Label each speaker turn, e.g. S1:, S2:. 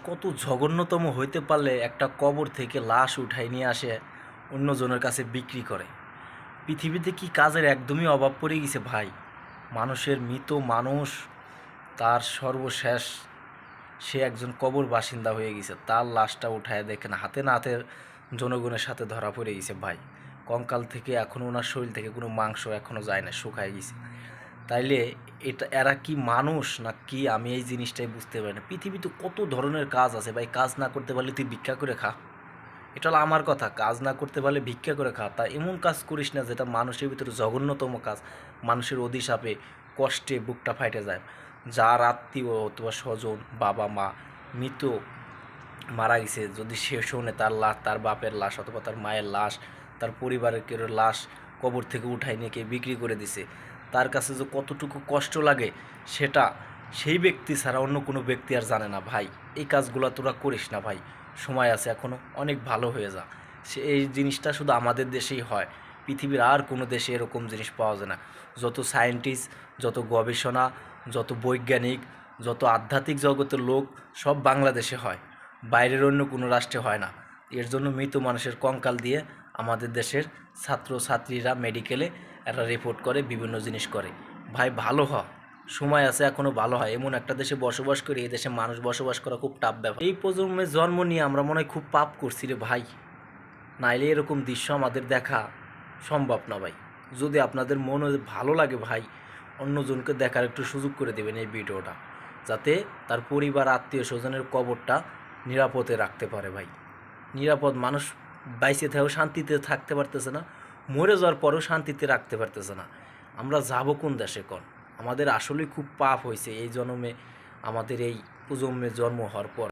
S1: কত জঘন্যতম হইতে পারলে একটা কবর থেকে লাশ উঠাই নিয়ে আসে অন্যজনের কাছে বিক্রি করে। পৃথিবীতে কি কাজের একদমই অভাব পড়ে গেছে ভাই। মানুষের মৃত মানুষ তার সর্বশেষ সে একজন কবর বাসিন্দা হয়ে গেছে, তার লাশটা উঠায় দেখেন হাতে না হাতে জনগণের সাথে ধরা পড়ে গেছে ভাই। কঙ্কাল থেকে এখনও ওনার শরীর থেকে কোনো মাংস এখনও যায় না, শুকায় গেছে। তাইলে এরা কি মানুষ না কি, আমি এই জিনিসটাই বুঝতে পারি না। পৃথিবীতে কত ধরনের কাজ আছে ভাই, কাজ না করতে পারলে তুই ভিক্ষা করে খা। এটা হলো আমার কথা, কাজ না করতে পারলে ভিক্ষা করে খা। তা এমন কাজ করিস না যেটা মানুষের ভিতরে জঘন্যতম কাজ, মানুষের অধিশাপে কষ্টে বুকটা ফাইটে যায়। যার আত্মীয় অথবা স্বজন, বাবা মা মৃত মারা গেছে, যদি সে শোনে তার লাশ, তার বাপের লাশ অথবা তার মায়ের লাশ, তার পরিবারের কেউ লাশ কবর থেকে উঠাই নিয়ে কে বিক্রি করে দিছে, তার কাছে যে কতটুকু কষ্ট লাগে সেটা সেই ব্যক্তি ছাড়া অন্য কোনো ব্যক্তি আর জানে না ভাই। এই কাজগুলো তোরা করিস না ভাই, সময় আছে এখনও, অনেক ভালো হয়ে যা। এই জিনিসটা শুধু আমাদের দেশেই হয়, পৃথিবীর আর কোনো দেশে এরকম জিনিস পাওয়া যায় না। যত সায়েন্টিস্ট, যত গবেষণা, যত বৈজ্ঞানিক, যত আধ্যাত্মিক জগতের লোক সব বাংলাদেশে হয়, বাইরের অন্য কোনো রাষ্ট্রে হয় না। এর জন্য মৃত মানুষের কঙ্কাল দিয়ে আমাদের দেশের ছাত্রছাত্রীরা মেডিকেলে একটা রিপোর্ট করে, বিভিন্ন জিনিস করে। ভাই ভালো হ, সময় আছে এখনও, ভালো হয়। এমন একটা দেশে বসবাস করি, এই দেশে মানুষ বসবাস করা খুব টাফ ব্যাপার। এই প্রজন্মের জন্ম নিয়ে আমরা মনে হয় খুব পাপ করছি রে ভাই, নাইলে এরকম দৃশ্য আমাদের দেখা সম্ভব না ভাই। যদি আপনাদের মনে ভালো লাগে ভাই, অন্যজনকে দেখার একটু সুযোগ করে দেবেন এই ভিডিওটা, যাতে তার পরিবার আত্মীয় স্বজনের কবরটা নিরাপদে রাখতে পারে ভাই। নিরাপদ মানুষ বাইসে থেকেও শান্তিতে থাকতে পারতেছে না, মরে যাওয়ার পরেও শান্তিতে রাখতে পারতেছে না। আমরা যাব কোন দেশে কন? আমাদের আসলেই খুব পাপ হয়েছে এই জন্মে, আমাদের এই প্রজন্মে জন্ম হওয়ার পর।